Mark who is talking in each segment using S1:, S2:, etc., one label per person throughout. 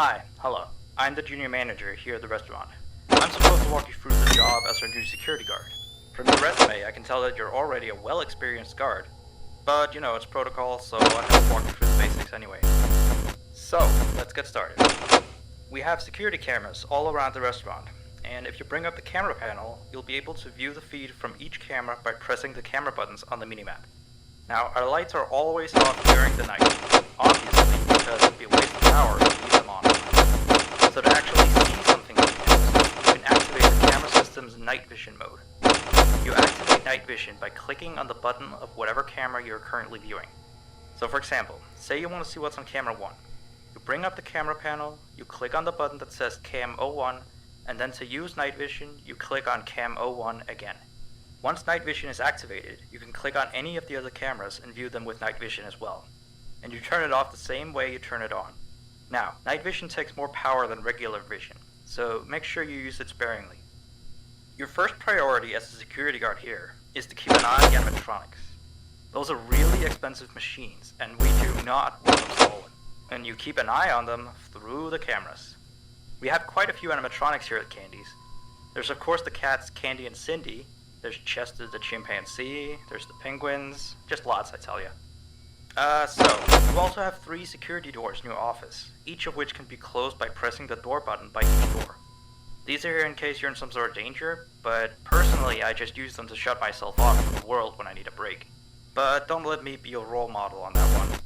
S1: Hi, hello. I'm the junior manager here at the restaurant. I'm supposed to walk you through the job as our new security guard. From your resume, I can tell that you're already a well-experienced guard. But, you know, it's protocol, so I have to walk you through the basics anyway. So, let's get started. We have security cameras all around the restaurant, and if you bring up the camera panel, you'll be able to view the feed from each camera by pressing the camera buttons on the minimap. Now, our lights are always off during the night, obviously because it'd be a waste of power to leave them on. So to actually see something like this, you can activate the camera system's night vision mode. You activate night vision by clicking on the button of whatever camera you're currently viewing. So for example, say you want to see what's on camera 1. You bring up the camera panel, you click on the button that says Cam 01, and then to use night vision, you click on Cam 01 again. Once night vision is activated, you can click on any of the other cameras and view them with night vision as well. And you turn it off the same way you turn it on. Now, night vision takes more power than regular vision, so make sure you use it sparingly. Your first priority as a security guard here is to keep an eye on the animatronics. Those are really expensive machines, and we do not want them stolen. And you keep an eye on them through the cameras. We have quite a few animatronics here at Candy's. There's of course the cats Candy and Cindy, there's Chester the chimpanzee, there's the penguins, just lots I tell you. So, you also have 3 security doors in your office, each of which can be closed by pressing the door button by each door. These are here in case you're in some sort of danger, but personally I just use them to shut myself off from the world when I need a break. But don't let me be your role model on that one.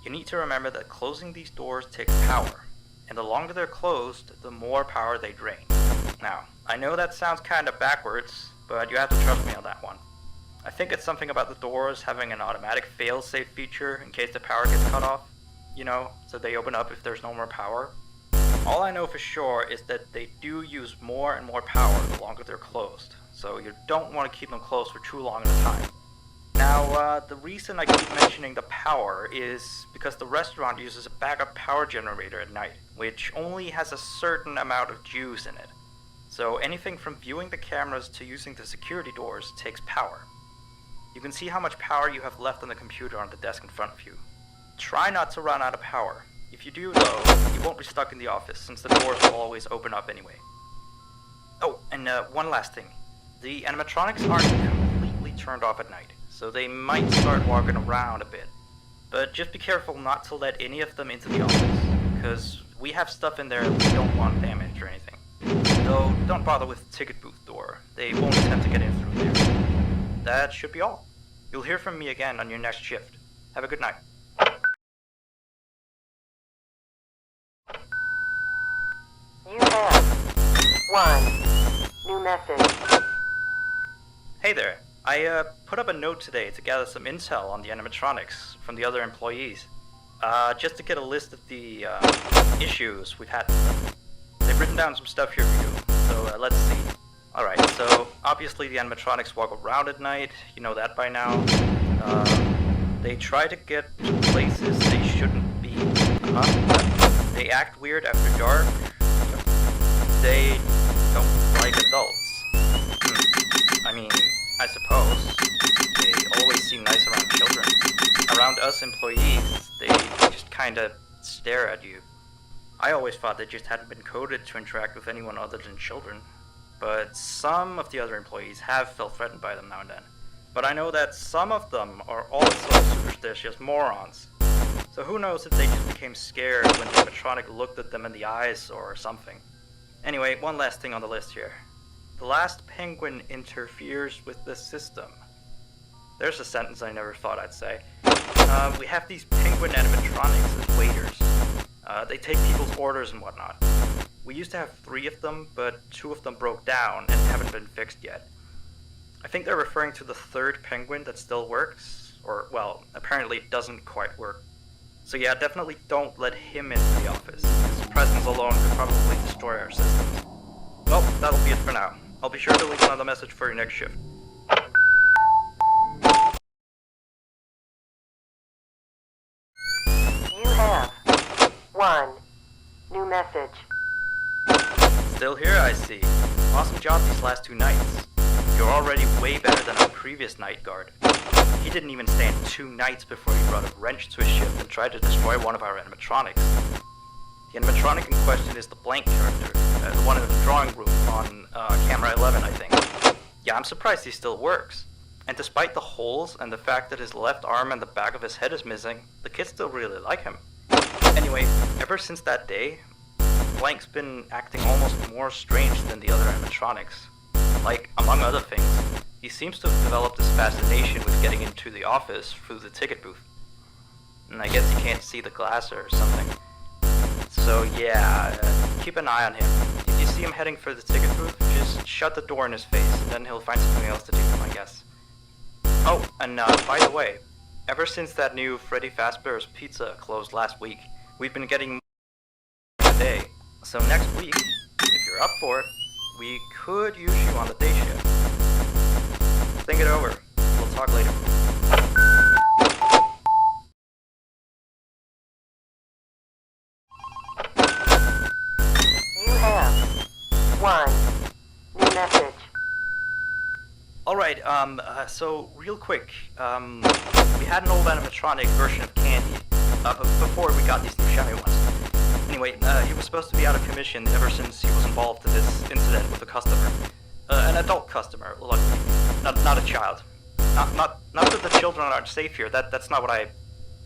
S1: You need to remember that closing these doors takes power, and the longer they're closed, the more power they drain. Now, I know that sounds kinda backwards, but you have to trust me on that one. I think it's something about the doors having an automatic fail-safe feature in case the power gets cut off, you know, so they open up if there's no more power. All I know for sure is that they do use more and more power the longer they're closed, so you don't want to keep them closed for too long at a time. Now, the reason I keep mentioning the power is because the restaurant uses a backup power generator at night, which only has a certain amount of juice in it. So anything from viewing the cameras to using the security doors takes power. You can see how much power you have left on the computer on the desk in front of you. Try not to run out of power. If you do though, you won't be stuck in the office since the doors will always open up anyway. Oh, and one last thing. The animatronics aren't completely turned off at night, so they might start walking around a bit. But just be careful not to let any of them into the office, because we have stuff in there we don't want damaged or anything. Though, don't bother with the ticket booth door. They won't attempt to get in through there. That should be all. You'll hear from me again on your next shift. Have a good night.
S2: You have 1 new message.
S1: Hey there. I put up a note today to gather some intel on the animatronics from the other employees. Just to get a list of the issues we've had with them. They've written down some stuff here for you, so let's see. Alright, so obviously the animatronics walk around at night, you know that by now. They try to get to places they shouldn't be. They act weird after dark. They don't like adults. I mean, I suppose. They always seem nice around children. Around us employees, they just kinda stare at you. I always thought they just hadn't been coded to interact with anyone other than children. But some of the other employees have felt threatened by them now and then. But I know that some of them are also superstitious morons. So who knows if they just became scared when the animatronic looked at them in the eyes or something. Anyway, one last thing on the list here. The last penguin interferes with the system. There's a sentence I never thought I'd say. We have these penguin animatronics as waiters. They take people's orders and whatnot. We used to have 3 of them, but 2 of them broke down and haven't been fixed yet. I think they're referring to the 3rd penguin that still works, or, well, apparently it doesn't quite work. So yeah, definitely don't let him into the office. His presence alone could probably destroy our systems. Well, that'll be it for now. I'll be sure to leave another message for your next shift.
S2: You have 1 new message.
S1: Still here, I see. Awesome job these last 2 nights. You're already way better than our previous night guard. He didn't even stand 2 nights before he brought a wrench to his ship and tried to destroy one of our animatronics. The animatronic in question is the blank character, the one in the drawing room on camera 11, I think. Yeah, I'm surprised he still works. And despite the holes and the fact that his left arm and the back of his head is missing, the kids still really like him. Anyway, ever since that day, Blank's been acting almost more strange than the other animatronics. Like, among other things, he seems to have developed this fascination with getting into the office through the ticket booth. And I guess he can't see the glass or something. So yeah, keep an eye on him. If you see him heading for the ticket booth, just shut the door in his face, and then he'll find something else to do, I guess. Oh, and by the way, ever since that new Freddy Fazbear's Pizza closed last week, we've been getting more a day. So next week, if you're up for it, we could use you on the day shift. Think it over. We'll talk later.
S2: You have 1 new message.
S1: Alright, so real quick, we had an old animatronic version of Candy, before we got these new shiny ones. Anyway, he was supposed to be out of commission ever since he was involved in this incident with a customer. An adult customer, luckily. Not a child. Not that the children aren't safe here, that's not what I...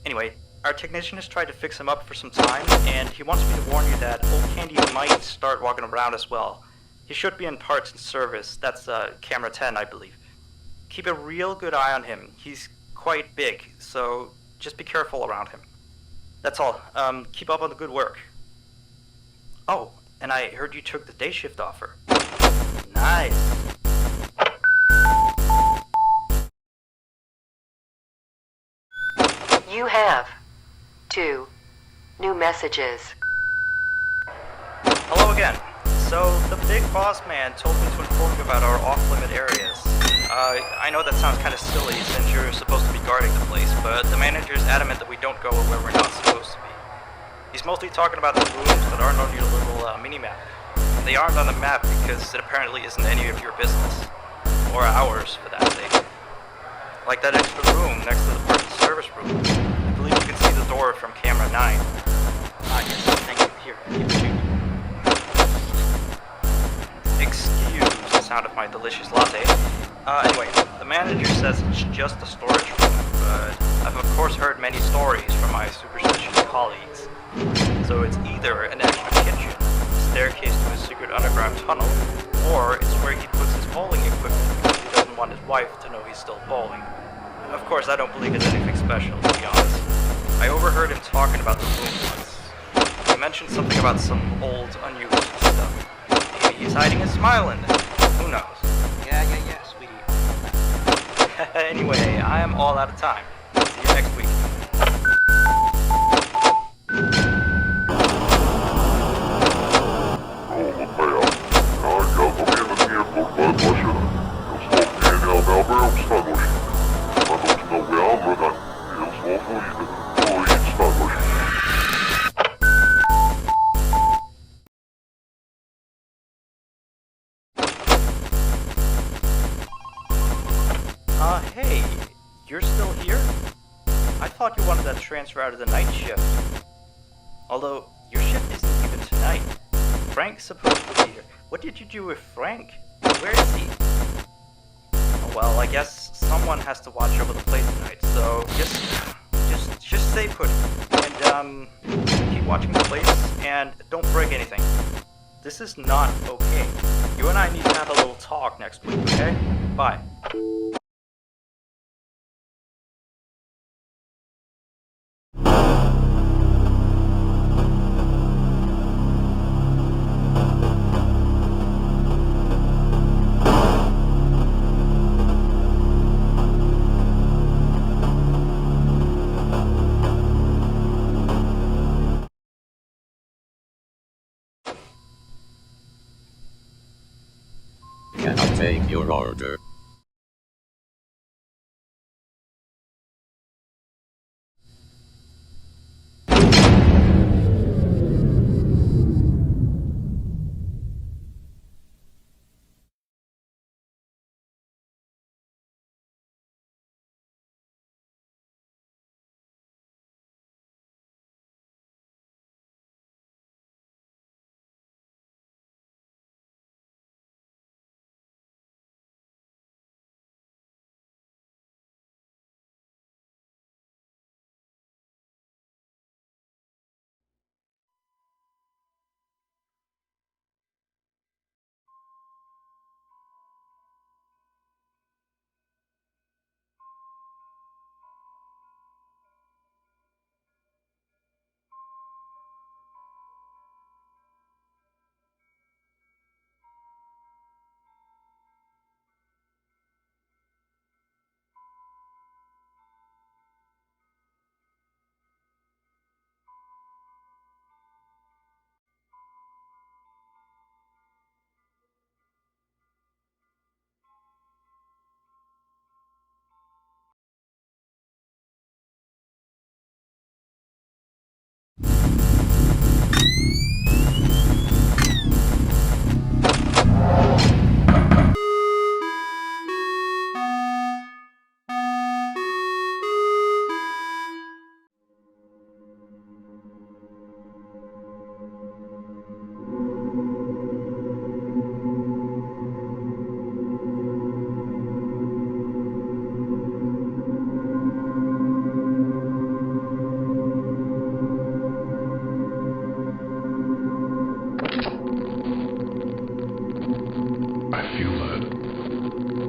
S1: Anyway, our technician has tried to fix him up for some time, and he wants me to warn you that old Candy might start walking around as well. He should be in parts and service. That's camera 10, I believe. Keep a real good eye on him. He's quite big, so just be careful around him. That's all. Keep up on the good work. Oh, and I heard you took the day shift offer. Nice.
S2: You have 2 new messages.
S1: Hello again. So, the big boss man told me to inform you about our off-limit areas. I know that sounds kind of silly since you're supposed to be guarding the place, but the manager's adamant that we don't go where we're not supposed to be. He's mostly talking about the rooms that aren't on your little mini-map. They aren't on the map because it apparently isn't any of your business. Or ours, for that sake. Like that extra room next to the parts and service room. I believe you can see the door from camera 9. Ah, yes, thank you. Here, keep it. Excuse the sound of my delicious latte. Anyway, the manager says it's just a storage room, but I've of course heard many stories from my superstitious colleagues. So it's either an extra kitchen, a staircase to a secret underground tunnel, or it's where he puts his bowling equipment because he doesn't want his wife to know he's still bowling. Of course, I don't believe it's anything special, to be honest. I overheard him talking about the room once. He mentioned something about some old, unused stuff. Maybe he's hiding a smile in there. Who knows? Yeah, sweetie. Anyway, I am all out of time. See you next week. Hey, you're still here? I thought you wanted that transfer out of the night shift. Although, your shift isn't even tonight. Frank's supposed to be here. What did you do with Frank? Where is he? Oh, well, I guess someone has to watch over the place tonight, so just stay put. And, keep watching the place, and don't break anything. This is not okay. You and I need to have a little talk next week, okay? Bye.
S3: Can I take your order?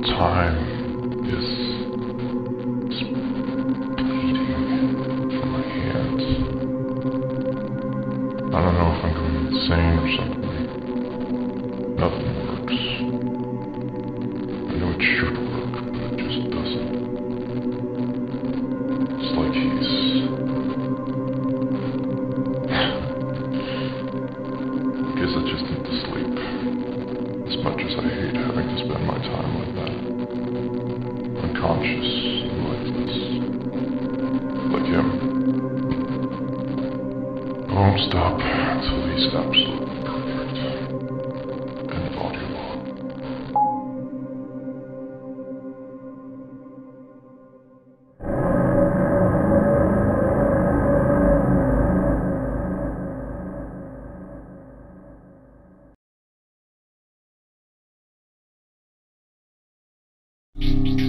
S4: Time is bleeding from my hands. I don't know if I'm going insane or something. Nothing works. I know it should work, but it just doesn't. It's like he's... Guess I just need to sleep. As much as I hate having to spend my time like that. Unconscious and lifeless. Like him. I won't stop until he's absolutely perfect. End of audio log.